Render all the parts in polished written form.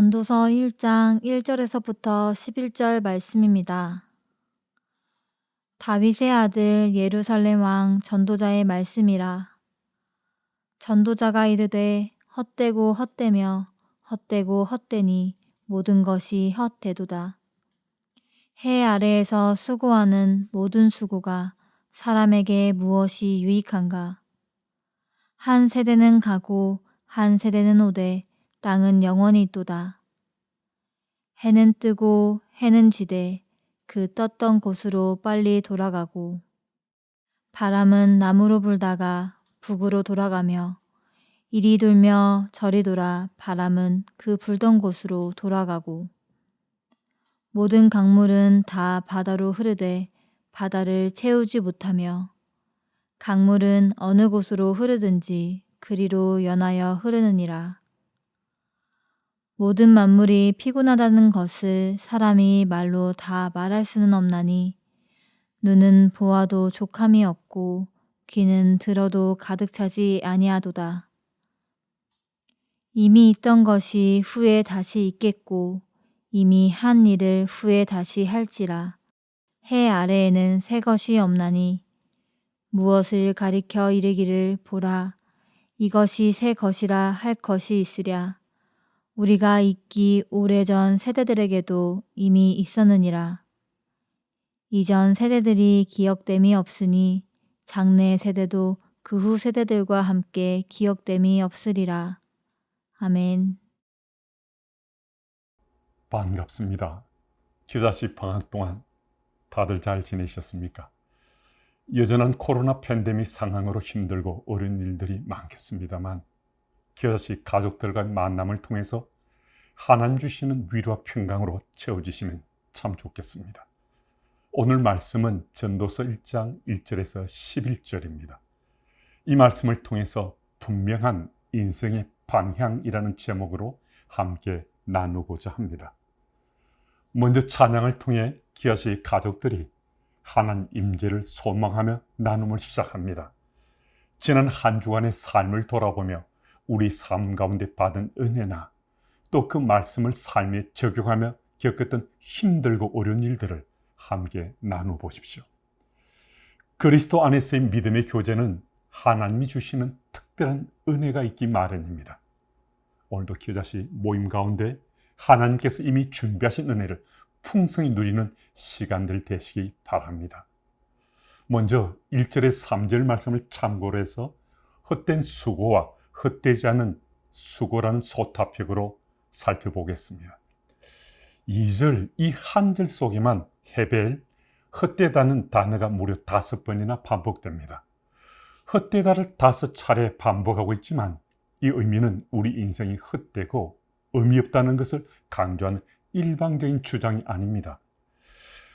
전도서 1장 1절에서부터 11절 말씀입니다. 다윗의 아들 예루살렘 왕 전도자의 말씀이라. 전도자가 이르되 헛되고 헛되며 헛되고 헛되니 모든 것이 헛되도다. 해 아래에서 수고하는 모든 수고가 사람에게 무엇이 유익한가? 한 세대는 가고 한 세대는 오되 땅은 영원히 있도다. 해는 뜨고 해는 지되 그 떴던 곳으로 빨리 돌아가고 바람은 남으로 불다가 북으로 돌아가며 이리 돌며 저리 돌아 바람은 그 불던 곳으로 돌아가고 모든 강물은 다 바다로 흐르되 바다를 채우지 못하며 강물은 어느 곳으로 흐르든지 그리로 연하여 흐르느니라. 모든 만물이 피곤하다는 것을 사람이 말로 다 말할 수는 없나니 눈은 보아도 족함이 없고 귀는 들어도 가득 차지 아니하도다. 이미 있던 것이 후에 다시 있겠고 이미 한 일을 후에 다시 할지라. 해 아래에는 새 것이 없나니 무엇을 가리켜 이르기를 보라 이것이 새 것이라 할 것이 있으랴. 우리가 있기 오래전 세대들에게도 이미 있었느니라. 이전 세대들이 기억됨이 없으니 장래 세대도 그 후 세대들과 함께 기억됨이 없으리라. 아멘. 반갑습니다. 휴다시 방학 동안 다들 잘 지내셨습니까? 여전한 코로나 팬데믹 상황으로 힘들고 어려운 일들이 많겠습니다만 휴다시 가족들과의 만남을 통해서 하나님 주시는 위로와 평강으로 채워주시면 참 좋겠습니다. 오늘 말씀은 전도서 1장 1절에서 11절입니다. 이 말씀을 통해서 분명한 인생의 방향이라는 제목으로 함께 나누고자 합니다. 먼저 찬양을 통해 기아시 가족들이 하나님 임재를 소망하며 나눔을 시작합니다. 지난 한 주간의 삶을 돌아보며 우리 삶 가운데 받은 은혜나 또 그 말씀을 삶에 적용하며 겪었던 힘들고 어려운 일들을 함께 나눠보십시오. 그리스도 안에서의 믿음의 교제는 하나님이 주시는 특별한 은혜가 있기 마련입니다. 오늘도 기자씨 모임 가운데 하나님께서 이미 준비하신 은혜를 풍성히 누리는 시간들 되시기 바랍니다. 먼저 1절에서 3절 말씀을 참고로 해서 헛된 수고와 헛되지 않은 수고라는 소타평으로 살펴보겠습니다. 2절 이 한 절 속에만 헤벨, 헛되다는 단어가 무려 5번이나 반복됩니다. 헛되다를 5차례 반복하고 있지만 이 의미는 우리 인생이 헛되고 의미 없다는 것을 강조하는 일방적인 주장이 아닙니다.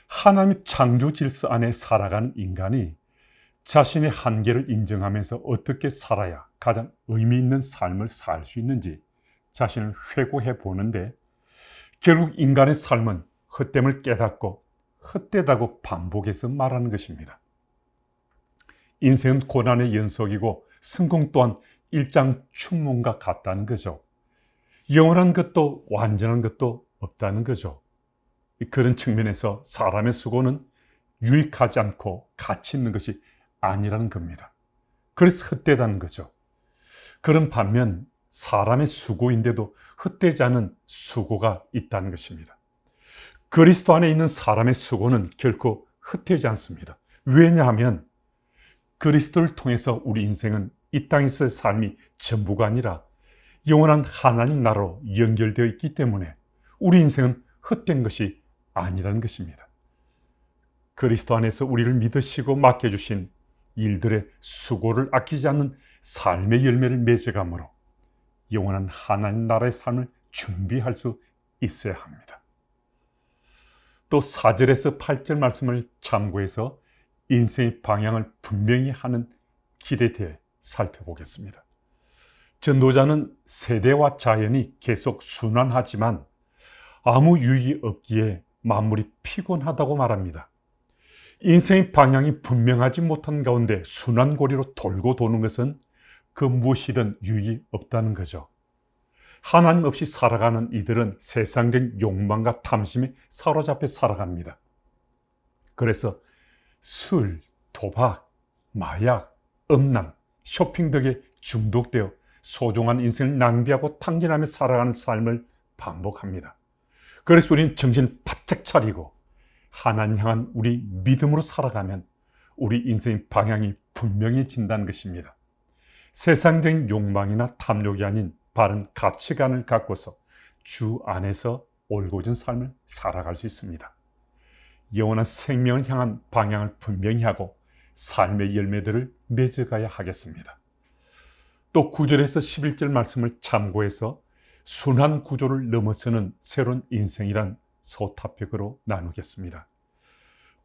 하나님의 창조 질서 안에 살아가는 인간이 자신의 한계를 인정하면서 어떻게 살아야 가장 의미 있는 삶을 살 수 있는지 자신을 회고해 보는데 결국 인간의 삶은 헛됨을 깨닫고 헛되다고 반복해서 말하는 것입니다. 인생은 고난의 연속이고 성공 또한 일장춘몽과 같다는 거죠. 영원한 것도 완전한 것도 없다는 거죠. 그런 측면에서 사람의 수고는 유익하지 않고 가치 있는 것이 아니라는 겁니다. 그래서 헛되다는 거죠. 그런 반면 사람의 수고인데도 헛되지 않은 수고가 있다는 것입니다. 그리스도 안에 있는 사람의 수고는 결코 헛되지 않습니다. 왜냐하면 그리스도를 통해서 우리 인생은 이 땅에서의 삶이 전부가 아니라 영원한 하나님 나라로 연결되어 있기 때문에 우리 인생은 헛된 것이 아니라는 것입니다. 그리스도 안에서 우리를 믿으시고 맡겨주신 일들의 수고를 아끼지 않는 삶의 열매를 맺어감으로 영원한 하나님 나라의 삶을 준비할 수 있어야 합니다. 또 4절에서 8절 말씀을 참고해서 인생의 방향을 분명히 하는 길에 대해 살펴보겠습니다. 전도자는 세대와 자연이 계속 순환하지만 아무 유익이 없기에 만물이 피곤하다고 말합니다. 인생의 방향이 분명하지 못한 가운데 순환고리로 돌고 도는 것은 그 무엇이든 유익이 없다는 거죠. 하나님 없이 살아가는 이들은 세상적인 욕망과 탐심에 사로잡혀 살아갑니다. 그래서 술, 도박, 마약, 음란, 쇼핑 등에 중독되어 소중한 인생을 낭비하고 탕진하며 살아가는 삶을 반복합니다. 그래서 우리는 정신 바짝 차리고 하나님 향한 우리 믿음으로 살아가면 우리 인생의 방향이 분명해진다는 것입니다. 세상적인 욕망이나 탐욕이 아닌 바른 가치관을 갖고서 주 안에서 올곧은 삶을 살아갈 수 있습니다. 영원한 생명을 향한 방향을 분명히 하고 삶의 열매들을 맺어가야 하겠습니다. 또 9절에서 11절 말씀을 참고해서 순환 구조를 넘어서는 새로운 인생이란 소타픽으로 나누겠습니다.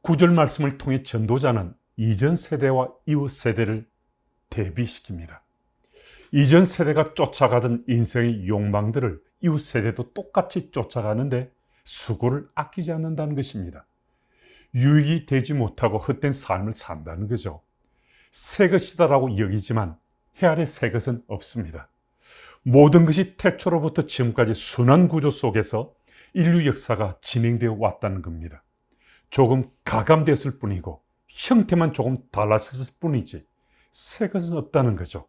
9절 말씀을 통해 전도자는 이전 세대와 이후 세대를 대비시킵니다. 이전 세대가 쫓아가던 인생의 욕망들을 이후 세대도 똑같이 쫓아가는데 수고를 아끼지 않는다는 것입니다. 유익이 되지 못하고 헛된 삶을 산다는 거죠. 새 것이다라고 여기지만 해 아래 새 것은 없습니다. 모든 것이 태초로부터 지금까지 순환 구조 속에서 인류 역사가 진행되어 왔다는 겁니다. 조금 가감됐을 뿐이고 형태만 조금 달랐을 뿐이지 새 것은 없다는 거죠.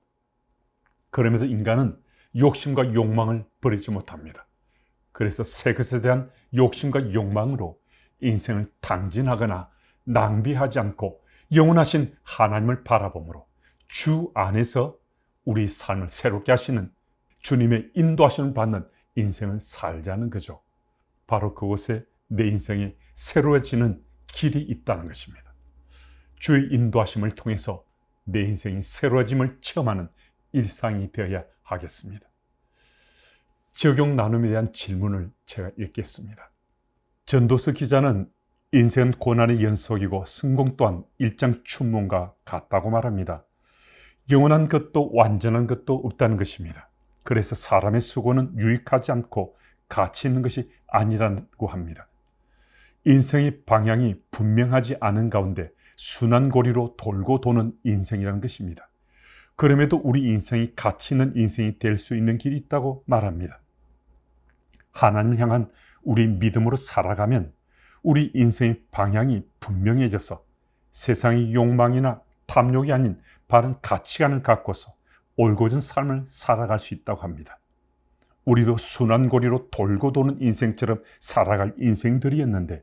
그러면서 인간은 욕심과 욕망을 버리지 못합니다. 그래서 새 것에 대한 욕심과 욕망으로 인생을 탕진하거나 낭비하지 않고 영원하신 하나님을 바라보므로 주 안에서 우리 삶을 새롭게 하시는 주님의 인도하심을 받는 인생을 살자는 거죠. 바로 그곳에 내 인생이 새로워지는 길이 있다는 것입니다. 주의 인도하심을 통해서 내 인생이 새로워짐을 체험하는 일상이 되어야 하겠습니다. 적용 나눔에 대한 질문을 제가 읽겠습니다. 전도서 기자는 인생은 고난의 연속이고 성공 또한 일장 춘문과 같다고 말합니다. 영원한 것도 완전한 것도 없다는 것입니다. 그래서 사람의 수고는 유익하지 않고 가치 있는 것이 아니라고 합니다. 인생의 방향이 분명하지 않은 가운데 순환고리로 돌고 도는 인생이라는 것입니다. 그럼에도 우리 인생이 가치 있는 인생이 될 수 있는 길이 있다고 말합니다. 하나님을 향한 우리 믿음으로 살아가면 우리 인생의 방향이 분명해져서 세상의 욕망이나 탐욕이 아닌 바른 가치관을 갖고서 올곧은 삶을 살아갈 수 있다고 합니다. 우리도 순환고리로 돌고 도는 인생처럼 살아갈 인생들이었는데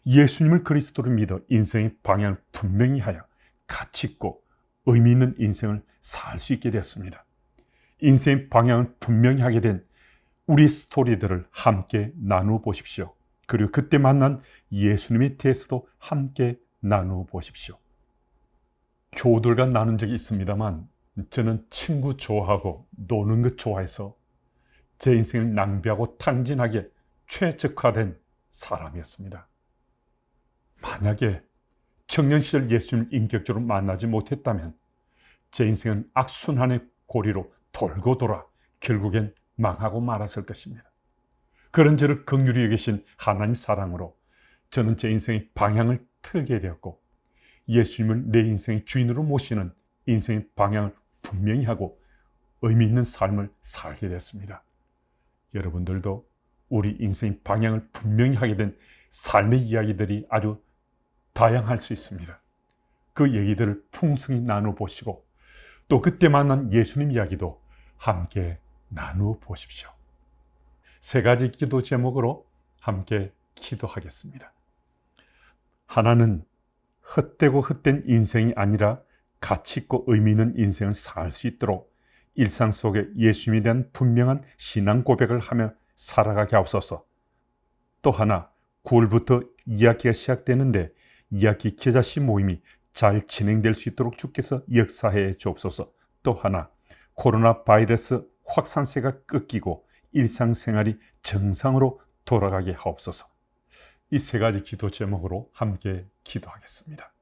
예수님을 그리스도로 믿어 인생의 방향을 분명히 하여 가치 있고 의미 있는 인생을 살 수 있게 되었습니다. 인생의 방향을 분명히 하게 된 우리 스토리들을 함께 나누어 보십시오. 그리고 그때 만난 예수님에 대해서도 함께 나누어 보십시오. 교우들과 나눈 적이 있습니다만 저는 친구 좋아하고 노는 것 좋아해서 제 인생을 낭비하고 탕진하게 최적화된 사람이었습니다. 만약에 청년 시절 예수님을 인격적으로 만나지 못했다면 제 인생은 악순환의 고리로 돌고 돌아 결국엔 망하고 말았을 것입니다. 그런 저를 긍휼히 여기신 하나님 사랑으로 저는 제 인생의 방향을 틀게 되었고 예수님을 내 인생의 주인으로 모시는 인생의 방향을 분명히 하고 의미 있는 삶을 살게 됐습니다. 여러분들도 우리 인생의 방향을 분명히 하게 된 삶의 이야기들이 아주 다양할 수 있습니다. 그 얘기들을 풍성히 나누어 보시고 또 그때 만난 예수님 이야기도 함께 나누어 보십시오. 세 가지 기도 제목으로 함께 기도하겠습니다. 하나는 헛되고 헛된 인생이 아니라 가치 있고 의미 있는 인생을 살 수 있도록 일상 속에 예수님에 대한 분명한 신앙 고백을 하며 살아가게 하옵소서. 또 하나 9월부터 2학기가 시작되는데 2학기 기자씨 모임이 잘 진행될 수 있도록 주께서 역사해 주옵소서. 또 하나 코로나 바이러스 확산세가 꺾이고 일상생활이 정상으로 돌아가게 하옵소서. 이 세 가지 기도 제목으로 함께 기도하겠습니다.